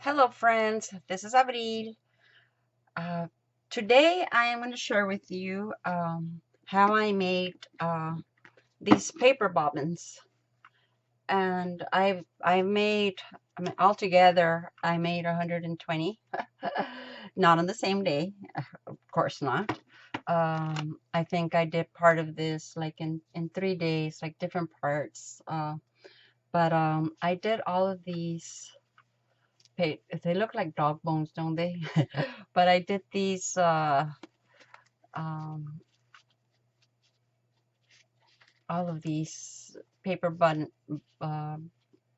Hello friends, this is Abril. Uh, Today I am going to share with you how I made these paper bobbins. And altogether I made 120. Not on the same day, of course not. I think I did part of this like in 3 days, like different parts. But I did all of these. They look like dog bones, don't they? But I did these um, all of these paper uh,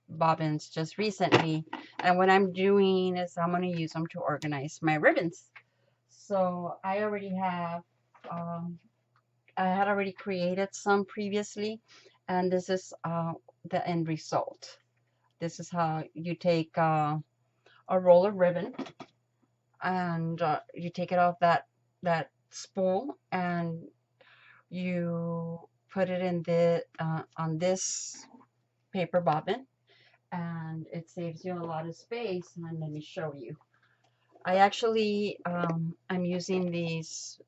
bobbins just recently, and what I'm doing is I'm going to use them to organize my ribbons. So I already have um, I had already created some previously, and this is the end result. This is how you take a roll of ribbon, and you take it off that spool, and you put it in the on this paper bobbin, and it saves you a lot of space. And let me show you. I actually I'm using these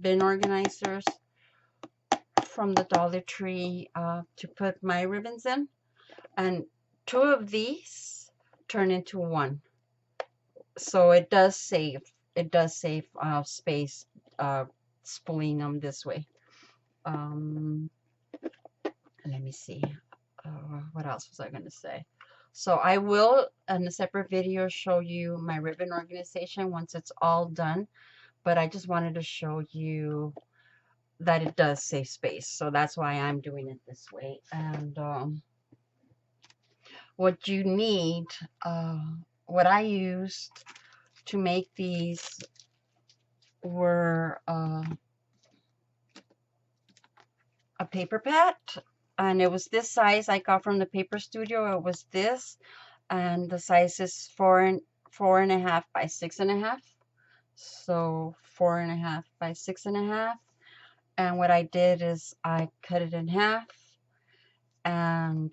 bin organizers from the Dollar Tree to put my ribbons in, and two of these turn into one, so it does save space spooling them this way. um, Let me see. What else was I going to say? So I will, in a separate video, show you my ribbon organization once it's all done. But I just wanted to show you that it does save space. So that's why I'm doing it this way. And what you need, uh, what I used to make these were a paper pad. And it was this size I got from the paper studio. It was this, and the size is four and a half by 6.5. So 4.5 by 6.5. And what I did is I cut it in half, and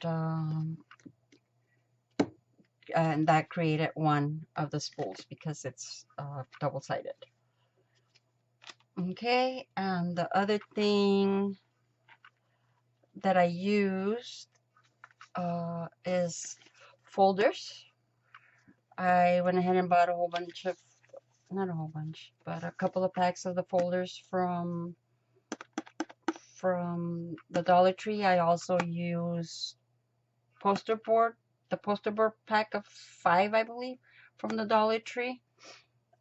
that created one of the spools because it's double-sided. Okay, and the other thing that I used is folders. I went ahead and bought a whole bunch of, not a whole bunch, but a couple of packs of the folders from the Dollar Tree. I also use the poster board pack of 5, I believe, from the Dollar Tree.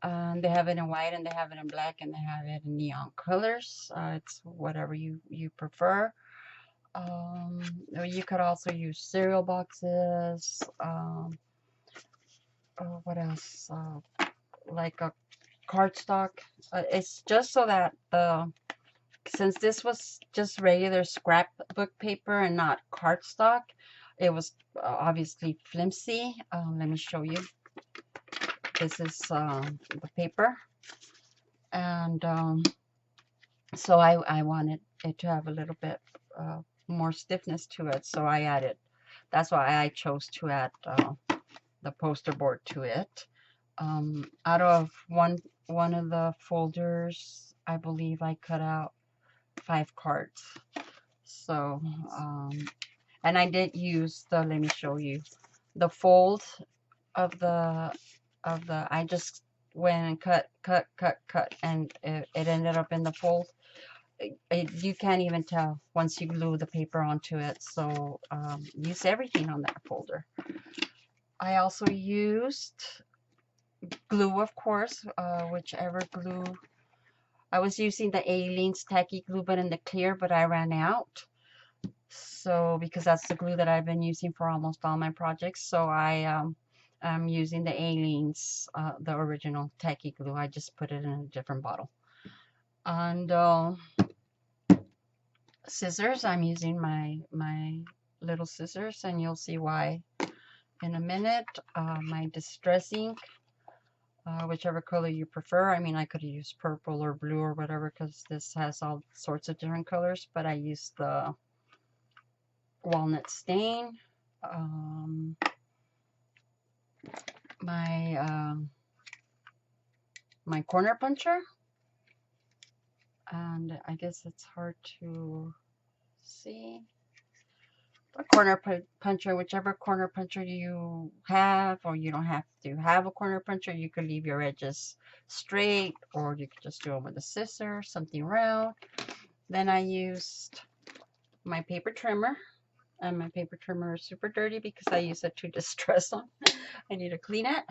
They have it in white, and they have it in black, and they have it in neon colors. It's whatever you prefer. You could also use cereal boxes. What else? Like a cardstock. It's just so that since this was just regular scrapbook paper and not cardstock, it was obviously flimsy. Let me show you. This is the paper, and so I wanted it to have a little bit more stiffness to it, so I added. That's why I chose to add the poster board to it. Out of one of the folders, I believe I cut out 5 cards. So, and I did use the, let me show you, the fold of I just went and cut, and it ended up in the fold. You can't even tell once you glue the paper onto it. So use everything on that folder. I also used glue, of course, whichever glue. I was using the Aleene's tacky glue, but in the clear, but I ran out. So because that's the glue that I've been using for almost all my projects, so I'm using the Aleene's, the original tacky glue. I just put it in a different bottle. And scissors, I'm using my little scissors, and you'll see why in a minute. My distress ink, whichever color you prefer. I mean, I could use purple or blue or whatever, because this has all sorts of different colors, but I used the walnut stain. my my corner puncher, and I guess it's hard to see. A corner puncher, whichever corner puncher you have, or you don't have to have a corner puncher. You could leave your edges straight, or you could just do them with a scissor, something round. Then I used my paper trimmer, and my paper trimmer is super dirty because I use it to distress them. I need to clean it.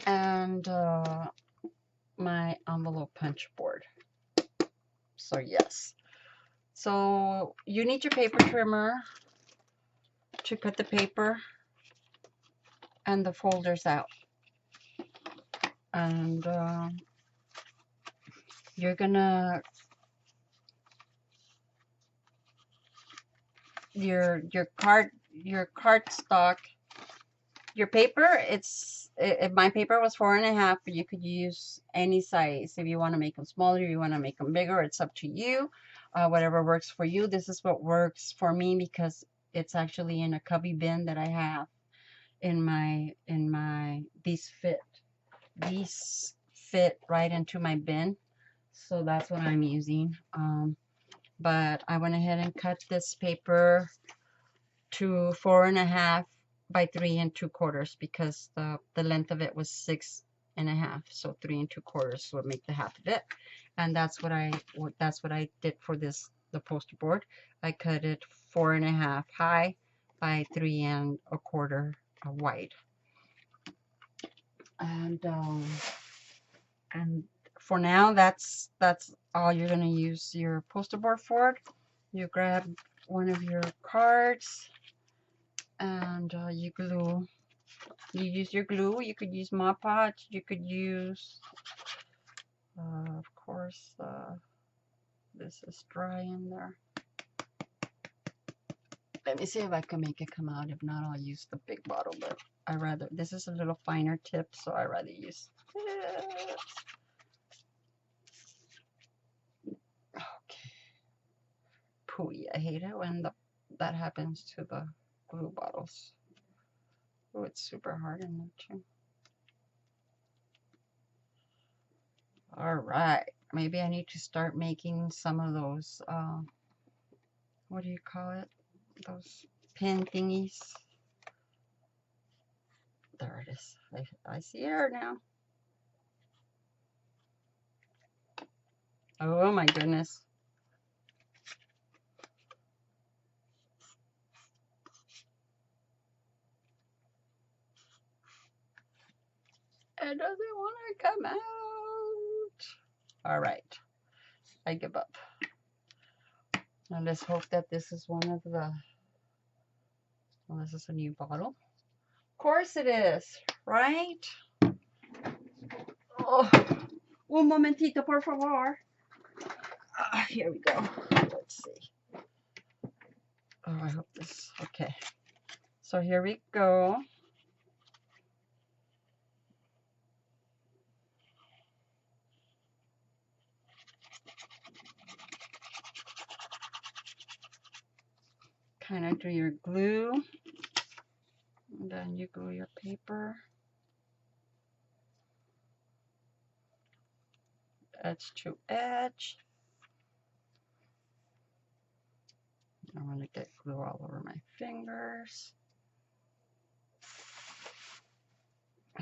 And my envelope punch board. So yes. So you need your paper trimmer to cut the paper and the folders out. And you're gonna your cardstock, your paper, if my paper was 4.5, but you could use any size. If you want to make them smaller, you want to make them bigger, it's up to you. Whatever works for you. This is what works for me because it's actually in a cubby bin that I have in my these fit right into my bin, so that's what I'm using. But I went ahead and cut this paper to 4.5 by 3 2/4 because the length of it was 6.5, so 3 2/4 would make the half of it. And that's what I did for the poster board. I cut it 4.5 high by 3 1/4 wide. And for now, that's all you're gonna use your poster board for. You grab one of your cards and you glue. You use your glue. You could use Mod Podge. You could use, of course, this is dry in there. Let me see if I can make it come out. If not, I'll use the big bottle, but this is a little finer tip, so I rather use this. Okay. Pooey, I hate it when that happens to the glue bottles. Oh, it's super hard in there too. All right, maybe I need to start making some of those, what do you call it? Those pin thingies. There it is. I see air now. Oh my goodness. It doesn't want to come out. All right, I give up. Now let's hope that this is one of the, well, this is a new bottle. Of course it is, right? Oh, un momentito, por favor. Here we go. Let's see. Oh, I hope this, okay. So here we go. Kind of do your glue, and then you glue your paper, edge to edge. I'm going to get glue all over my fingers.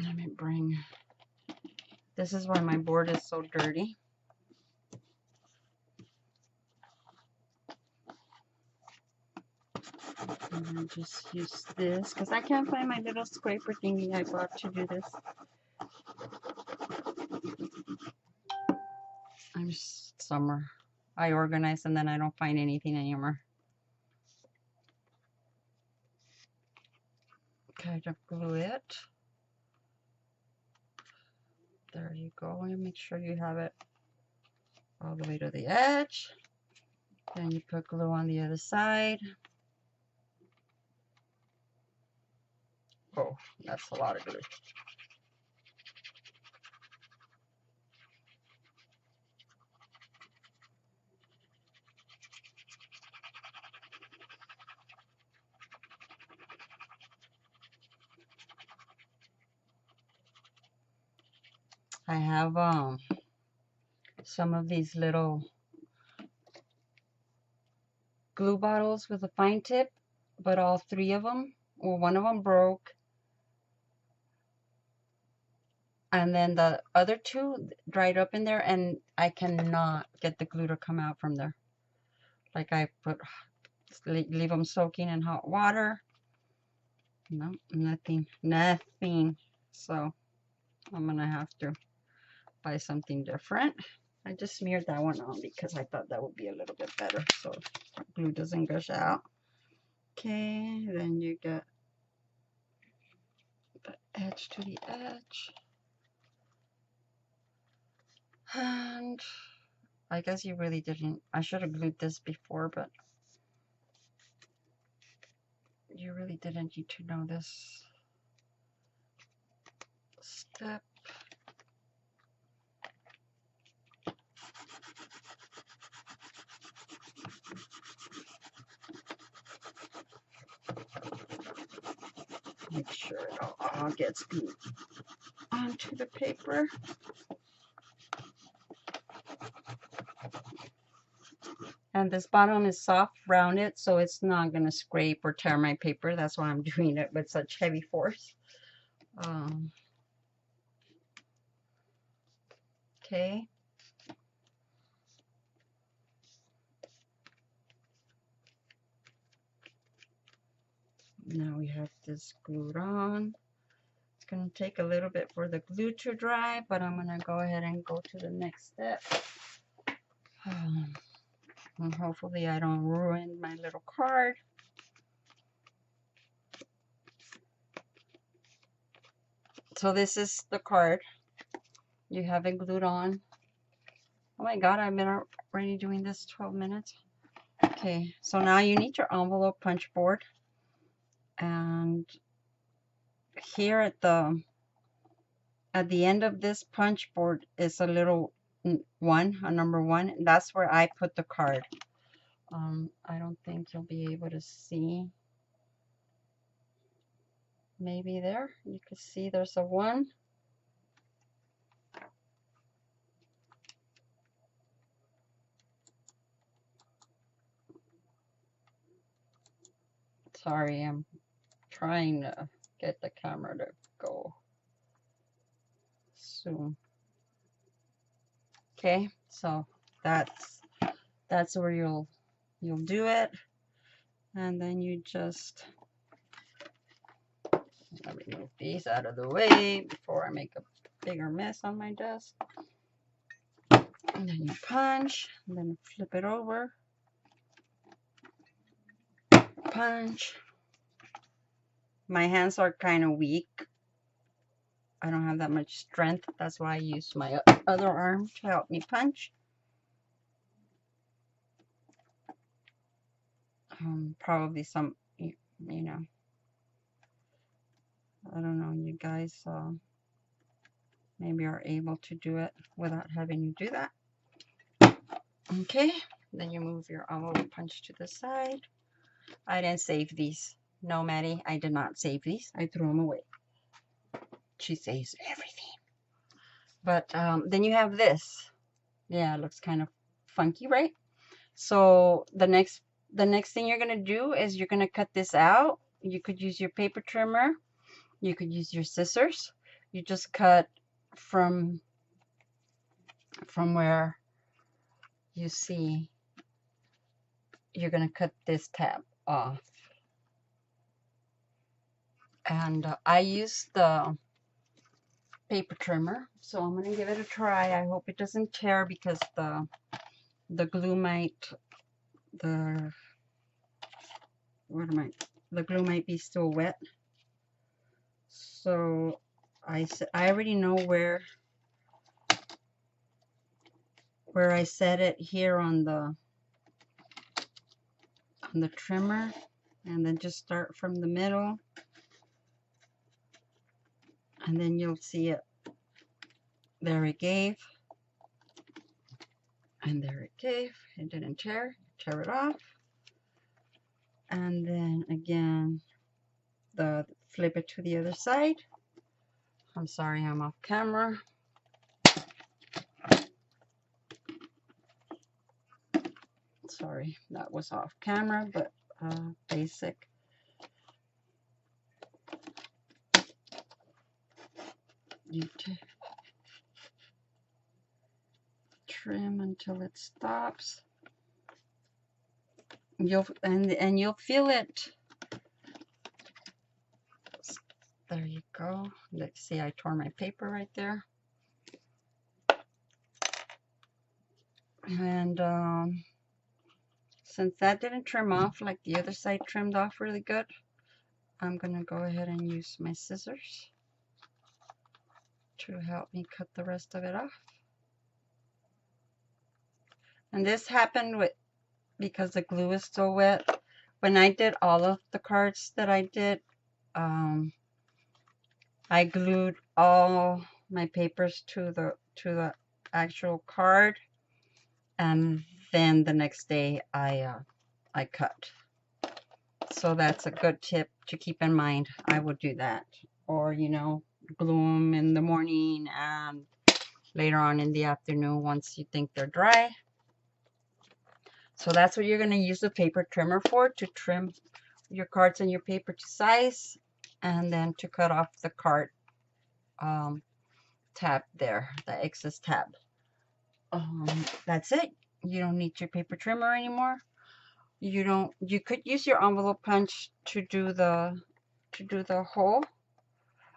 Let me bring, this is why my board is so dirty. I'm going to just use this because I can't find my little scraper thingy I bought to do this. I'm just summer. I organize and then I don't find anything anymore. Kind of glue it. There you go. And make sure you have it all the way to the edge. Then you put glue on the other side. Oh, that's a lot of glue. I have some of these little glue bottles with a fine tip, but all three of them, or one of them broke, and then the other two dried up in there, and I cannot get the glue to come out from there. Like I leave them soaking in hot water. No, nothing. So I'm gonna have to buy something different. I just smeared that one on because I thought that would be a little bit better so glue doesn't gush out. Okay, then you get the edge to the edge. And I guess you really didn't, I should have glued this before, but you really didn't need to know this step. Make sure it all gets glued onto the paper. And this bottom is soft, rounded, so it's not going to scrape or tear my paper. That's why I'm doing it with such heavy force. Okay. Now we have this glued on. It's going to take a little bit for the glue to dry, but I'm going to go ahead and go to the next step. And hopefully I don't ruin my little card. So this is the card. You have it glued on. Oh my God, I've been already doing this 12 minutes. Okay, so now you need your envelope punch board. And here at the end of this punch board is a little one, a number 1. That's where I put the card. I don't think you'll be able to see. Maybe there. You can see there's a 1. Sorry, I'm trying to get the camera to go soon. Okay, so that's where you'll do it, and then you just remove these out of the way before I make a bigger mess on my desk. And then you punch, and then flip it over, punch. My hands are kind of weak. I don't have that much strength. That's why I use my other arm to help me punch. Probably some, you know, I don't know, you guys maybe are able to do it without having to do that. Okay, then you move your envelope punch to the side. I didn't save these. No, Maddie, I did not save these. I threw them away. She saves everything. But then you have this. Yeah, it looks kind of funky, right? So the next thing you're gonna do is you're gonna cut this out. You could use your paper trimmer. You could use your scissors. You just cut from where you see you're gonna cut this tab off. And I use the paper trimmer, so I'm gonna give it a try. I hope it doesn't tear because the glue might the glue might be still wet. So I already know where I set it here on the trimmer, and then just start from the middle, and then you'll see it. There it gave, and there it gave. It didn't tear. Tear it off, and then again flip it to the other side. I'm sorry, I'm off camera. Sorry, that was off camera, but basic. You trim until it stops. You'll feel it. There you go. Let's see, I tore my paper right there. And since that didn't trim off like the other side trimmed off really good, I'm gonna go ahead and use my scissors to help me cut the rest of it off. And this happened because the glue is so wet. When I did all of the cards that I did, I glued all my papers to the actual card, and then the next day I cut. So that's a good tip to keep in mind. I would do that, or you know, glue them in the morning and later on in the afternoon once you think they're dry. So that's what you're going to use the paper trimmer for, to trim your cards and your paper to size, and then to cut off the card tab there, the excess tab. That's it. You don't need your paper trimmer anymore. You could use your envelope punch to do the hole.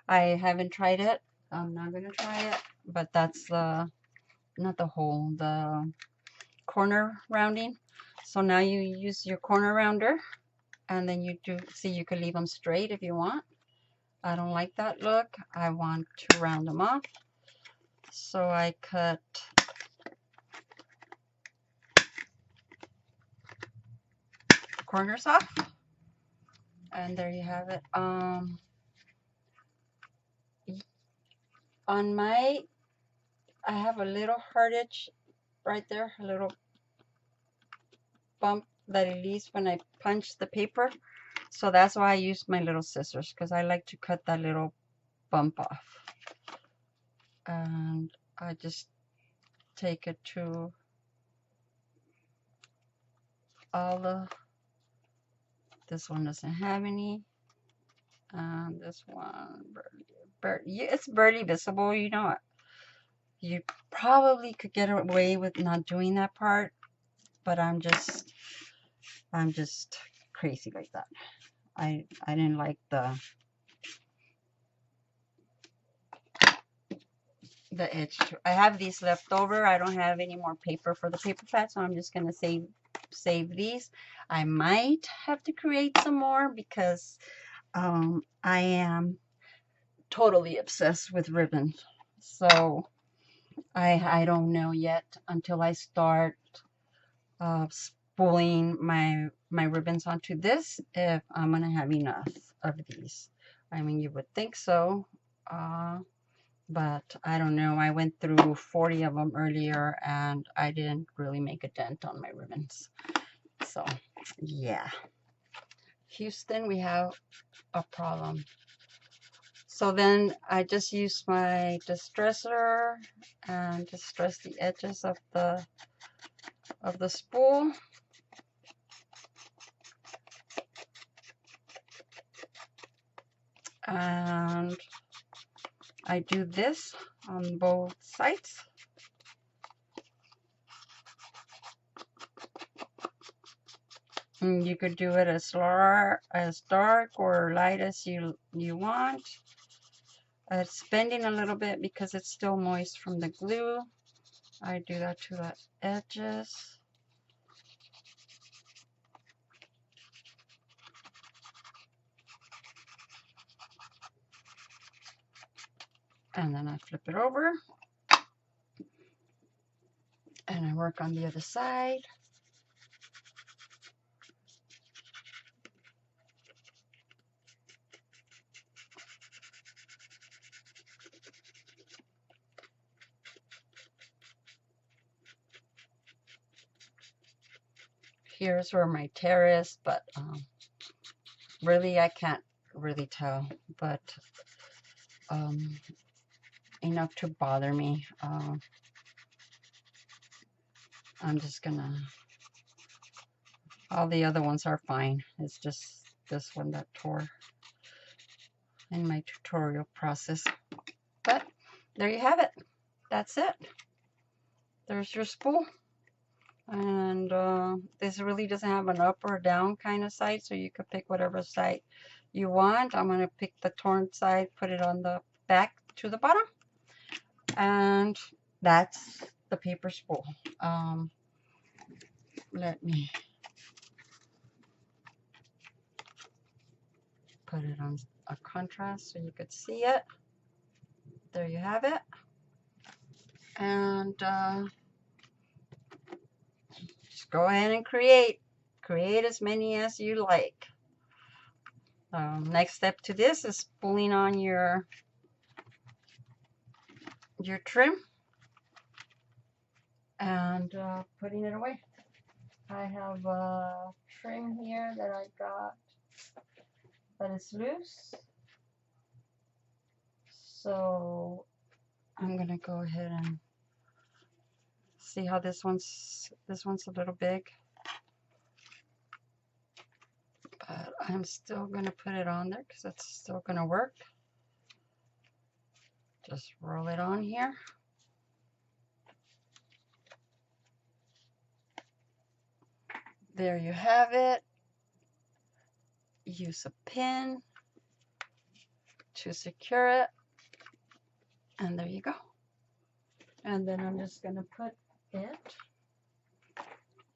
I haven't tried it. I'm not gonna try it, but that's not the hole, the corner rounding. So now you use your corner rounder, and then you could leave them straight if you want. I don't like that look. I want to round them off. So I cut corners off, and there you have it. I have a little hardage right there, a little bump that it leaves when I punch the paper. So that's why I use my little scissors, because I like to cut that little bump off. And I just take it to this one doesn't have any. And this one, it's barely visible, you know. You probably could get away with not doing that part, but I'm just crazy like that. I didn't like the edge. I have these left over. I don't have any more paper for the paper pad, so I'm just gonna save these. I might have to create some more because I am totally obsessed with ribbons. So I don't know yet until I start spooling my ribbons onto this if I'm gonna have enough of these. I mean, you would think so, but I don't know. I went through 40 of them earlier and I didn't really make a dent on my ribbons. So yeah, Houston, we have a problem. So then I just use my distresser and distress the edges of the spool. And I do this on both sides. And you could do it as dark or light as you want. It's bending a little bit because it's still moist from the glue. I do that to the edges. And then I flip it over. And I work on the other side. Here's where my tear is, but really I can't really tell, but enough to bother me. I'm just gonna All the other ones are fine. It's just this one that tore in my tutorial process. But there you have it. That's it. There's your spool. And this really doesn't have an up or down kind of side, so you could pick whatever side you want. I'm going to pick the torn side, put it on the back to the bottom. And that's the paper spool. Let me put it on a contrast so you could see it. There you have it. And just go ahead and create as many as you like. Next step to this is spooling on your trim and putting it away. I have a trim here that I got that is loose, so I'm gonna go ahead and see how this one's a little big, but I'm still gonna put it on there because it's still gonna work. Just roll it on here. There you have it. Use a pin to secure it, and there you go. And then I'm just gonna put it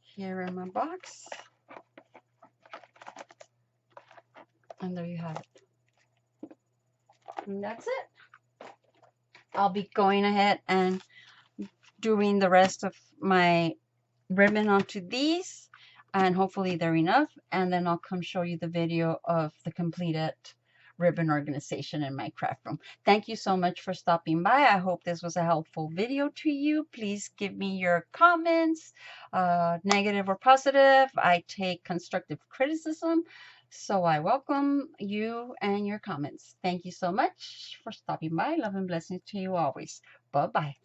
here in my box, and there you have it. And that's it. I'll be going ahead and doing the rest of my ribbon onto these, and hopefully they're enough, and then I'll come show you the video of the completed ribbon organization in my craft room. Thank you so much for stopping by. I hope this was a helpful video to you. Please give me your comments, negative or positive. I take constructive criticism, so I welcome you and your comments. Thank you so much for stopping by. Love and blessings to you always. Bye-bye.